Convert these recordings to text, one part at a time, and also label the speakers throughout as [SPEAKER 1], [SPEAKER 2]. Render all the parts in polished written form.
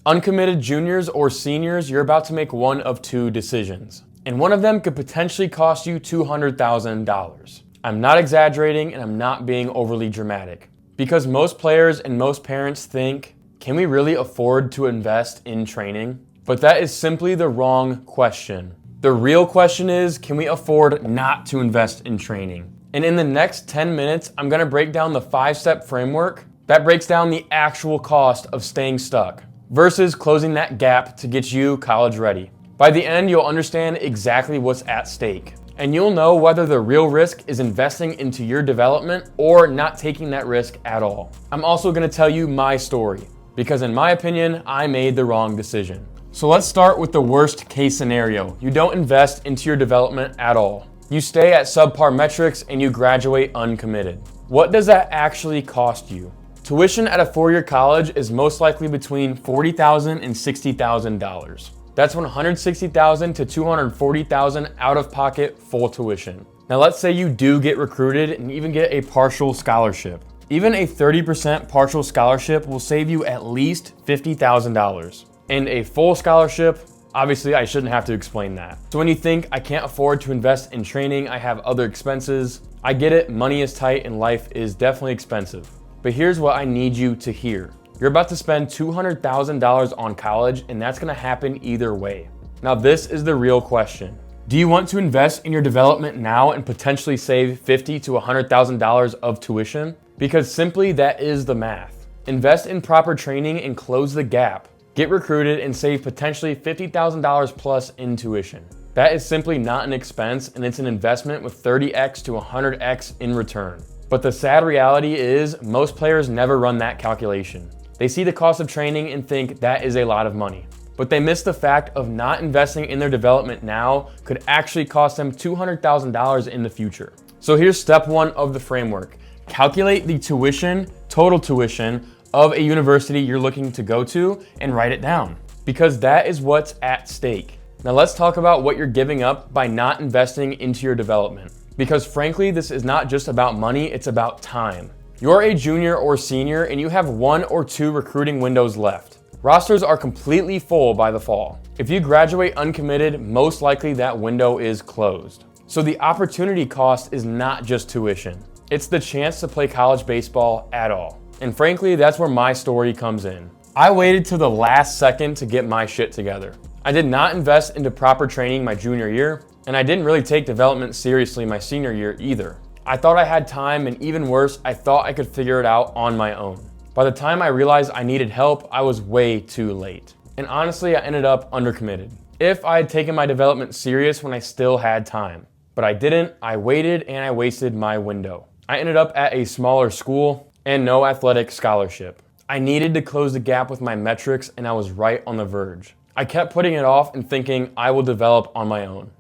[SPEAKER 1] Uncommitted juniors or seniors, you're about to make one of two decisions. And one of them could potentially cost you $200,000. I'm not exaggerating and I'm not being overly dramatic. Because most players and most parents think, can we really afford to invest in training? But that is simply the wrong question. The real question is, can we afford not to invest in training? And in the next 10 minutes, I'm gonna break down the 5-step framework that breaks down the actual cost of staying stuck versus closing that gap to get you college ready. By the end, you'll understand exactly what's at stake. And you'll know whether the real risk is investing into your development or not taking that risk at all. I'm also gonna tell you my story, because in my opinion, I made the wrong decision. So let's start with the worst case scenario. You don't invest into your development at all. You stay at subpar metrics and you graduate uncommitted. What does that actually cost you? Tuition at a 4-year college is most likely between $40,000 and $60,000. That's $160,000 to $240,000 out of pocket full tuition. Now let's say you do get recruited and even get a partial scholarship. Even a 30% partial scholarship will save you at least $50,000. And a full scholarship, obviously I shouldn't have to explain that. So when you think I can't afford to invest in training, I have other expenses, I get it, money is tight and life is definitely expensive. But here's what I need you to hear. You're about to spend $200,000 on college and that's gonna happen either way. Now this is the real question. Do you want to invest in your development now and potentially save $50,000 to $100,000 of tuition? Because simply that is the math. Invest in proper training and close the gap. Get recruited and save potentially $50,000 plus in tuition. That is simply not an expense and it's an investment with 30x to 100x in return. But the sad reality is most players never run that calculation. They see the cost of training and think that is a lot of money. But they miss the fact of not investing in their development now could actually cost them $200,000 in the future. So here's step 1 of the framework. Calculate the tuition, total tuition, of a university you're looking to go to and write it down, because that is what's at stake. Now let's talk about what you're giving up by not investing into your development. Because frankly, this is not just about money, it's about time. You're a junior or senior and you have 1 or 2 recruiting windows left. Rosters are completely full by the fall. If you graduate uncommitted, most likely that window is closed. So the opportunity cost is not just tuition. It's the chance to play college baseball at all. And frankly, that's where my story comes in. I waited till the last second to get my shit together. I did not invest into proper training my junior year, and I didn't really take development seriously my senior year either. I thought I had time, and even worse, I thought I could figure it out on my own. By the time I realized I needed help, I was way too late. And honestly, I ended up undercommitted. If I had taken my development serious when I still had time. But I didn't, I waited, and I wasted my window. I ended up at a smaller school, and no athletic scholarship. I needed to close the gap with my metrics and I was right on the verge. I kept putting it off and thinking I will develop on my own.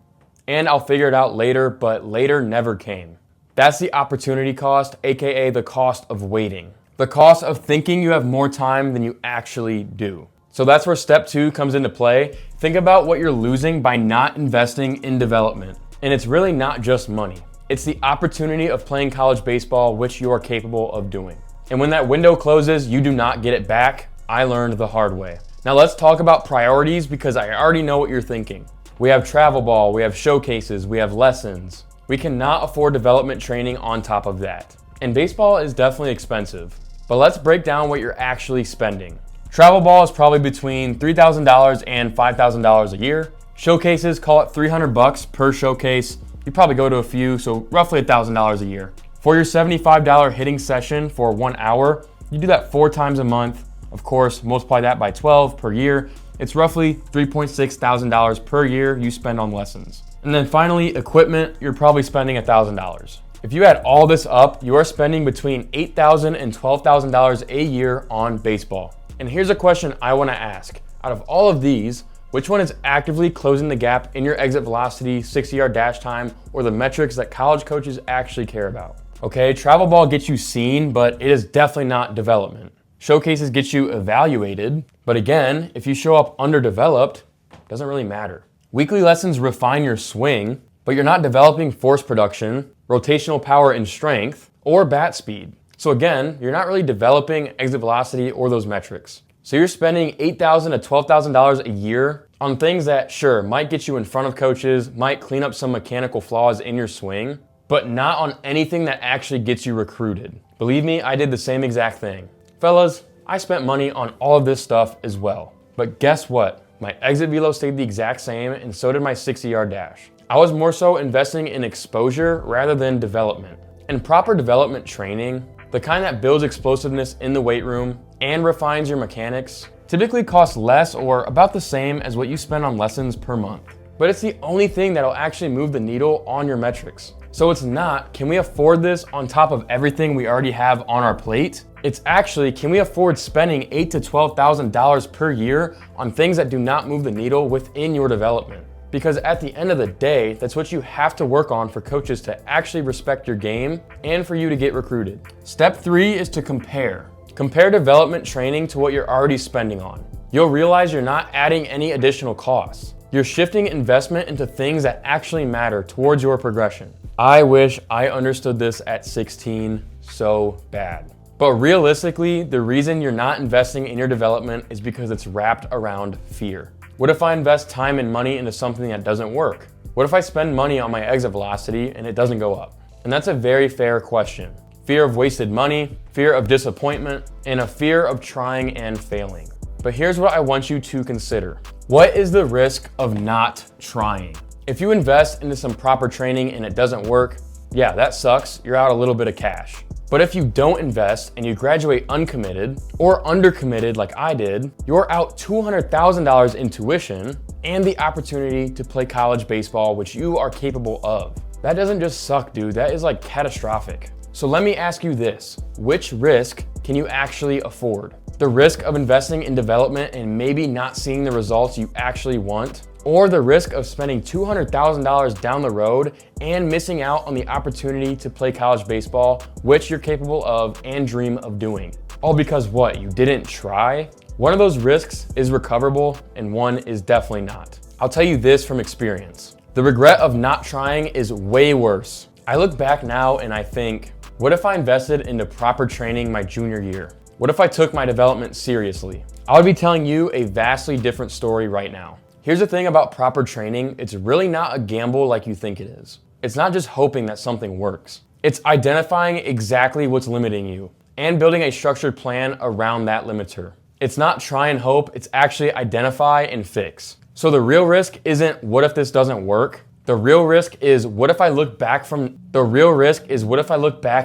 [SPEAKER 1] And I'll figure it out later, but later never came. That's the opportunity cost, aka the cost of waiting. The cost of thinking you have more time than you actually do. So that's where step 2 comes into play. Think about what you're losing by not investing in development. And it's really not just money. It's the opportunity of playing college baseball, which you are capable of doing. And when that window closes, you do not get it back. I learned the hard way. Now let's talk about priorities because I already know what you're thinking. We have travel ball, we have showcases, we have lessons. We cannot afford development training on top of that. And baseball is definitely expensive. But let's break down what you're actually spending. Travel ball is probably between $3,000 and $5,000 a year. Showcases, call it $300 per showcase. You probably go to a few, so roughly $1,000 a year. For your $75 hitting session for 1 hour, you do that 4 times a month. Of course, multiply that by 12 per year. It's roughly $3,600 per year you spend on lessons. And then finally, equipment, you're probably spending $1,000. If you add all this up, you are spending between $8,000 and $12,000 a year on baseball. And here's a question I want to ask. Out of all of these, which one is actively closing the gap in your exit velocity, 60-yard dash time, or the metrics that college coaches actually care about? Okay, travel ball gets you seen, but it is definitely not development. Showcases get you evaluated, but again, if you show up underdeveloped, it doesn't really matter. Weekly lessons refine your swing, but you're not developing force production, rotational power and strength, or bat speed. So again, you're not really developing exit velocity or those metrics. So you're spending $8,000 to $12,000 a year on things that, sure, might get you in front of coaches, might clean up some mechanical flaws in your swing, but not on anything that actually gets you recruited. Believe me, I did the same exact thing. Fellas, I spent money on all of this stuff as well. But guess what? My exit velo stayed the exact same, and so did my 60-yard dash. I was more so investing in exposure rather than development. And proper development training, the kind that builds explosiveness in the weight room and refines your mechanics, typically costs less or about the same as what you spend on lessons per month. But it's the only thing that'll actually move the needle on your metrics. So it's not, can we afford this on top of everything we already have on our plate? It's actually, can we afford spending $8,000 to $12,000 per year on things that do not move the needle within your development? Because at the end of the day, that's what you have to work on for coaches to actually respect your game and for you to get recruited. Step 3 is to compare. Compare development training to what you're already spending on. You'll realize you're not adding any additional costs. You're shifting investment into things that actually matter towards your progression. I wish I understood this at 16 so bad. But realistically, the reason you're not investing in your development is because it's wrapped around fear. What if I invest time and money into something that doesn't work? What if I spend money on my exit velocity and it doesn't go up? And that's a very fair question. Fear of wasted money, fear of disappointment, and a fear of trying and failing. But here's what I want you to consider. What is the risk of not trying? If you invest into some proper training and it doesn't work, yeah, that sucks. You're out a little bit of cash. But if you don't invest and you graduate uncommitted or undercommitted like I did, you're out $200,000 in tuition and the opportunity to play college baseball, which you are capable of. That doesn't just suck, dude. That is like catastrophic. So let me ask you this. Which risk can you actually afford? The risk of investing in development and maybe not seeing the results you actually want? Or the risk of spending $200,000 down the road and missing out on the opportunity to play college baseball, which you're capable of and dream of doing? All because what? You didn't try? One of those risks is recoverable and one is definitely not. I'll tell you this from experience. The regret of not trying is way worse. I look back now and I think, what if I invested into proper training my junior year? What if I took my development seriously? I would be telling you a vastly different story right now. Here's the thing about proper training, it's really not a gamble like you think it is. It's not just hoping that something works. It's identifying exactly what's limiting you and building a structured plan around that limiter. It's not try and hope, it's actually identify and fix. So the real risk isn't what if this doesn't work? The real risk is what if I look back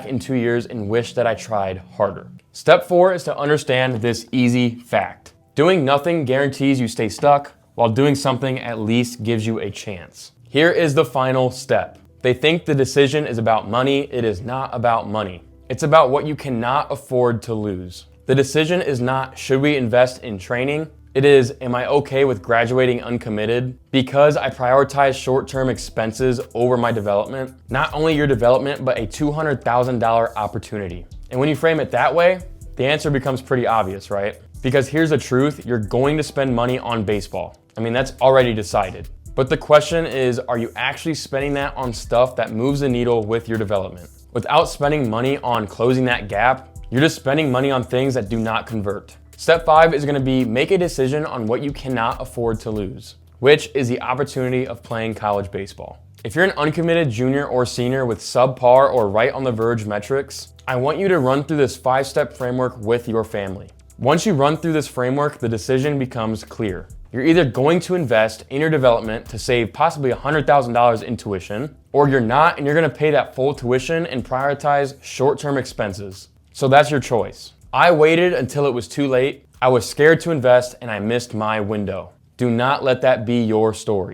[SPEAKER 1] in 2 years and wish that I tried harder? Step 4 is to understand this easy fact. Doing nothing guarantees you stay stuck, while doing something at least gives you a chance. Here is the final step. They think the decision is about money. It is not about money. It's about what you cannot afford to lose. The decision is not, should we invest in training? It is, am I okay with graduating uncommitted because I prioritize short-term expenses over my development? Not only your development, but a $200,000 opportunity. And when you frame it that way, the answer becomes pretty obvious, right? Because here's the truth, you're going to spend money on baseball. I mean, that's already decided. But the question is, are you actually spending that on stuff that moves the needle with your development? Without spending money on closing that gap, you're just spending money on things that do not convert. Step 5 is gonna be make a decision on what you cannot afford to lose, which is the opportunity of playing college baseball. If you're an uncommitted junior or senior with subpar or right on the verge metrics, I want you to run through this 5-step framework with your family. Once you run through this framework, the decision becomes clear. You're either going to invest in your development to save possibly $100,000 in tuition, or you're not and you're gonna pay that full tuition and prioritize short-term expenses. So that's your choice. I waited until it was too late. I was scared to invest and I missed my window. Do not let that be your story.